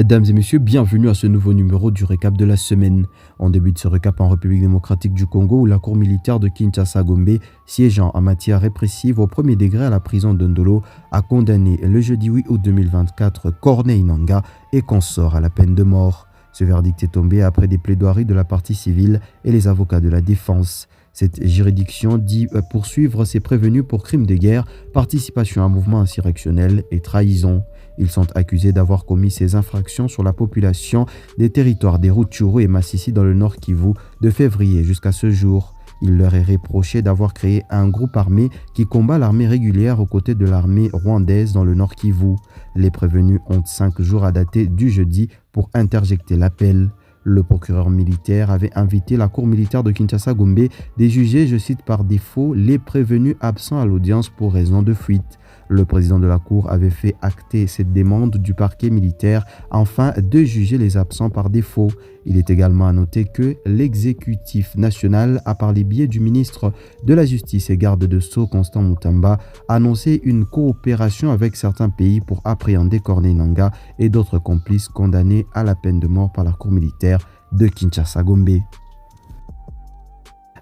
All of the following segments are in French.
Mesdames et messieurs, bienvenue à ce nouveau numéro du récap de la semaine. On débute ce récap en République démocratique du Congo où la cour militaire de Kinshasa-Gombe, siégeant en matière répressive au premier degré à la prison de Ndolo, a condamné le jeudi 8 août 2024 Corneille Nangaa et consort à la peine de mort. Ce verdict est tombé après des plaidoiries de la partie civile et les avocats de la défense. Cette juridiction dit poursuivre ses prévenus pour crimes de guerre, participation à un mouvement insurrectionnel et trahison. Ils sont accusés d'avoir commis ces infractions sur la population des territoires des Rutshuru et Massissi dans le Nord Kivu de février jusqu'à ce jour. Il leur est reproché d'avoir créé un groupe armé qui combat l'armée régulière aux côtés de l'armée rwandaise dans le Nord Kivu. Les prévenus ont 5 jours à dater du jeudi pour interjecter l'appel. Le procureur militaire avait invité la cour militaire de Kinshasa-Gombe de juger, je cite, par défaut les prévenus absents à l'audience pour raison de fuite. Le président de la cour avait fait acter cette demande du parquet militaire afin de juger les absents par défaut. Il est également à noter que l'exécutif national a par les biais du ministre de la Justice et garde de Sceaux Constant Mutamba annoncé une coopération avec certains pays pour appréhender Corneille Nangaa et d'autres complices condamnés à la peine de mort par la cour militaire de Kinshasa-Gombe.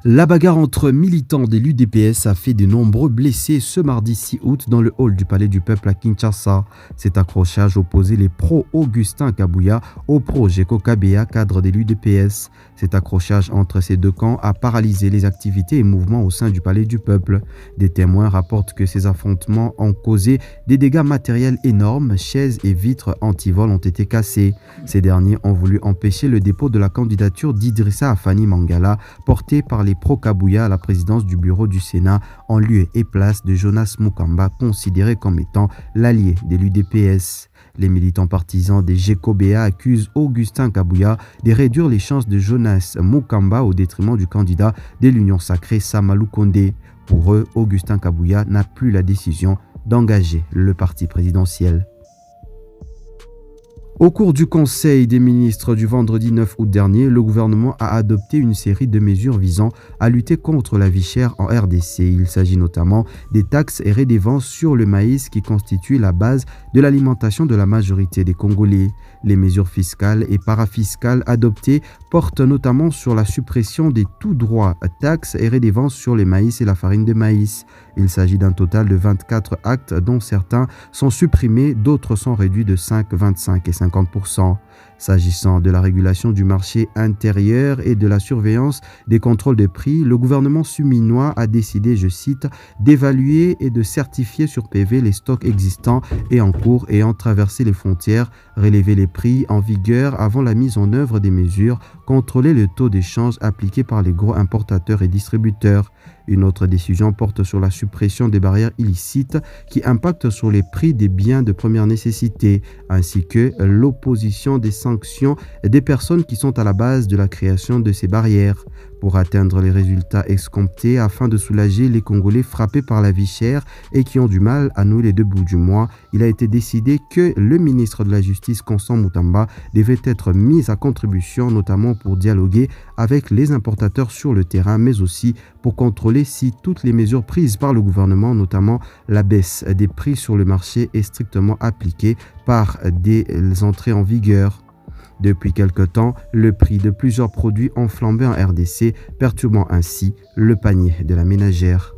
La bagarre entre militants de l'UDPS a fait de nombreux blessés ce mardi 6 août dans le hall du Palais du Peuple à Kinshasa. Cet accrochage opposait les pro-Augustin Kabuya aux pro-Jeko Kabea, cadre de l'UDPS. Cet accrochage entre ces deux camps a paralysé les activités et mouvements au sein du Palais du Peuple. Des témoins rapportent que ces affrontements ont causé des dégâts matériels énormes, chaises et vitres anti-vol ont été cassées. Ces derniers ont voulu empêcher le dépôt de la candidature d'Idrissa Afani Mangala, portée par les pro-Kabuya à la présidence du bureau du Sénat en lieu et place de Jonas Mukamba, considéré comme étant l'allié de l'UDPS. Les militants partisans des Jekobea accusent Augustin Kabuya de réduire les chances de Jonas Mukamba au détriment du candidat de l'Union sacrée Samalou Kondé. Pour eux, Augustin Kabuya n'a plus la décision d'engager le parti présidentiel. Au cours du Conseil des ministres du vendredi 9 août dernier, le gouvernement a adopté une série de mesures visant à lutter contre la vie chère en RDC. Il s'agit notamment des taxes et redevances sur le maïs qui constituent la base de l'alimentation de la majorité des Congolais. Les mesures fiscales et parafiscales adoptées portent notamment sur la suppression des tout droits, taxes et redevances sur le maïs et la farine de maïs. Il s'agit d'un total de 24 actes dont certains sont supprimés, d'autres sont réduits de 5, 25 et 50%. S'agissant de la régulation du marché intérieur et de la surveillance des contrôles de prix, le gouvernement suminois a décidé, je cite, d'évaluer et de certifier sur PV les stocks existants et en cours ayant traversé les frontières, relever les prix en vigueur avant la mise en œuvre des mesures, contrôler le taux d'échange appliqué par les gros importateurs et distributeurs. Une autre décision porte sur la suppression des barrières illicites qui impactent sur les prix des biens de première nécessité, ainsi que l'opposition des sanctions des personnes qui sont à la base de la création de ces barrières. Pour atteindre les résultats escomptés afin de soulager les Congolais frappés par la vie chère et qui ont du mal à nouer les deux bouts du mois, il a été décidé que le ministre de la Justice, Constant Mutamba, devait être mis à contribution, notamment pour dialoguer avec les importateurs sur le terrain, mais aussi pour contrôler si toutes les mesures prises par le gouvernement, notamment la baisse des prix sur le marché, est strictement appliquée par des entrées en vigueur. Depuis quelque temps, le prix de plusieurs produits ont flambé en RDC, perturbant ainsi le panier de la ménagère.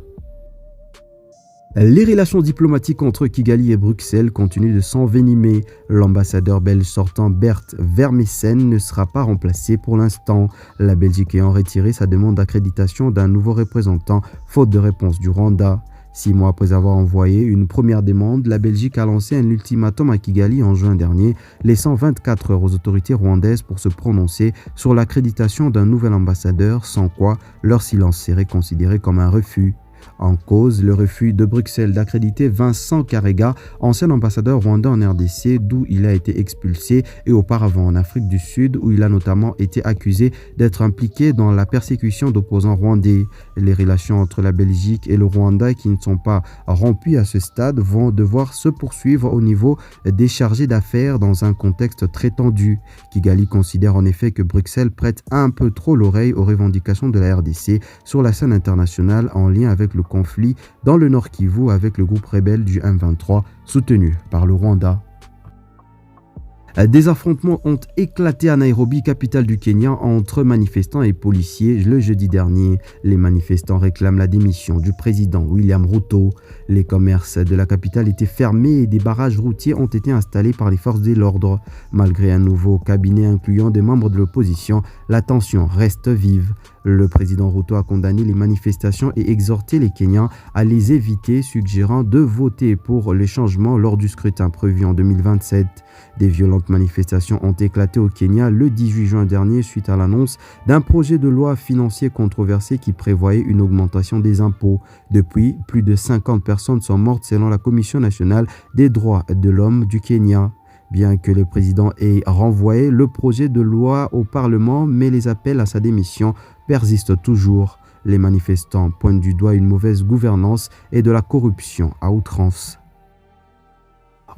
Les relations diplomatiques entre Kigali et Bruxelles continuent de s'envenimer. L'ambassadeur belge sortant Bert Vermeyssen ne sera pas remplacé pour l'instant. La Belgique ayant retiré sa demande d'accréditation d'un nouveau représentant, faute de réponse du Rwanda. 6 mois après avoir envoyé une première demande, la Belgique a lancé un ultimatum à Kigali en juin dernier, laissant 24 heures aux autorités rwandaises pour se prononcer sur l'accréditation d'un nouvel ambassadeur, sans quoi leur silence serait considéré comme un refus. En cause, le refus de Bruxelles d'accréditer Vincent Karega, ancien ambassadeur rwandais en RDC, d'où il a été expulsé, et auparavant en Afrique du Sud, où il a notamment été accusé d'être impliqué dans la persécution d'opposants rwandais. Les relations entre la Belgique et le Rwanda, qui ne sont pas rompues à ce stade, vont devoir se poursuivre au niveau des chargés d'affaires dans un contexte très tendu. Kigali considère en effet que Bruxelles prête un peu trop l'oreille aux revendications de la RDC sur la scène internationale en lien avec le conflit dans le Nord Kivu avec le groupe rebelle du M23 soutenu par le Rwanda. Des affrontements ont éclaté à Nairobi, capitale du Kenya, entre manifestants et policiers le jeudi dernier. Les manifestants réclament la démission du président William Ruto. Les commerces de la capitale étaient fermés et des barrages routiers ont été installés par les forces de l'ordre. Malgré un nouveau cabinet incluant des membres de l'opposition, la tension reste vive. Le président Ruto a condamné les manifestations et exhorté les Kenyans à les éviter, suggérant de voter pour les changements lors du scrutin prévu en 2027. Des violentes manifestations ont éclaté au Kenya le 18 juin dernier suite à l'annonce d'un projet de loi financier controversé qui prévoyait une augmentation des impôts. Depuis, plus de 50 personnes sont mortes selon la Commission nationale des droits de l'homme du Kenya. Bien que le président ait renvoyé le projet de loi au Parlement, mais les appels à sa démission persistent toujours. Les manifestants pointent du doigt une mauvaise gouvernance et de la corruption à outrance.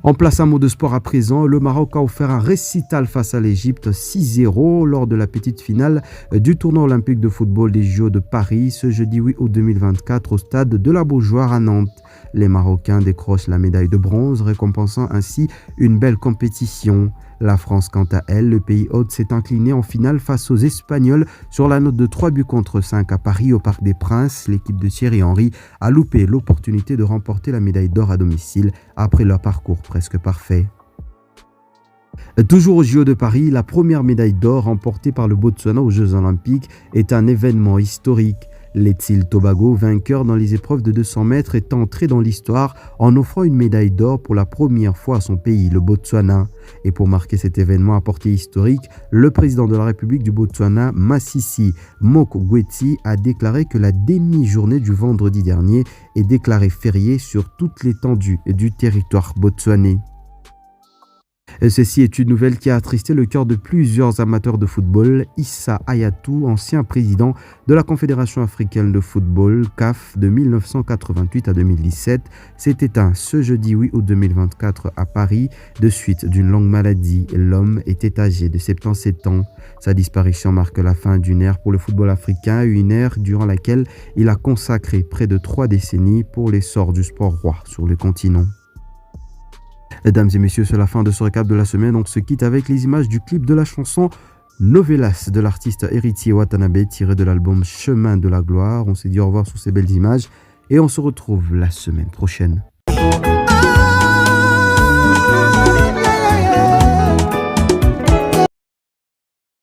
En place un mot de sport à présent, le Maroc a offert un récital face à l'Égypte 6-0 lors de la petite finale du tournoi olympique de football des JO de Paris ce jeudi 8 août 2024 au stade de la Beaujoire à Nantes. Les Marocains décrochent la médaille de bronze, récompensant ainsi une belle compétition. La France, quant à elle, le pays hôte, s'est incliné en finale face aux Espagnols sur la note de 3-5 à Paris au Parc des Princes. L'équipe de Thierry Henry a loupé l'opportunité de remporter la médaille d'or à domicile après leur parcours presque parfait. Toujours aux JO de Paris, la première médaille d'or remportée par le Botswana aux Jeux Olympiques est un événement historique. Letsil Tobago, vainqueur dans les épreuves de 200 mètres, est entré dans l'histoire en offrant une médaille d'or pour la première fois à son pays, le Botswana. Et pour marquer cet événement à portée historique, le président de la République du Botswana, Masisi Mokgweetsi, a déclaré que la demi-journée du vendredi dernier est déclarée fériée sur toute l'étendue du territoire botswanais. Ceci est une nouvelle qui a attristé le cœur de plusieurs amateurs de football. Issa Hayatou, ancien président de la Confédération africaine de football, CAF, de 1988 à 2017, s'est éteint ce jeudi 8 août 2024 à Paris de suite d'une longue maladie. L'homme était âgé de 77 ans. Sa disparition marque la fin d'une ère pour le football africain, une ère durant laquelle il a consacré près de 3 décennies pour l'essor du sport roi sur le continent. Mesdames et messieurs, c'est la fin de ce récap de la semaine. On se quitte avec les images du clip de la chanson Novelas de l'artiste Héritier Watanabe tiré de l'album Chemin de la gloire. On s'est dit au revoir sur ces belles images et on se retrouve la semaine prochaine.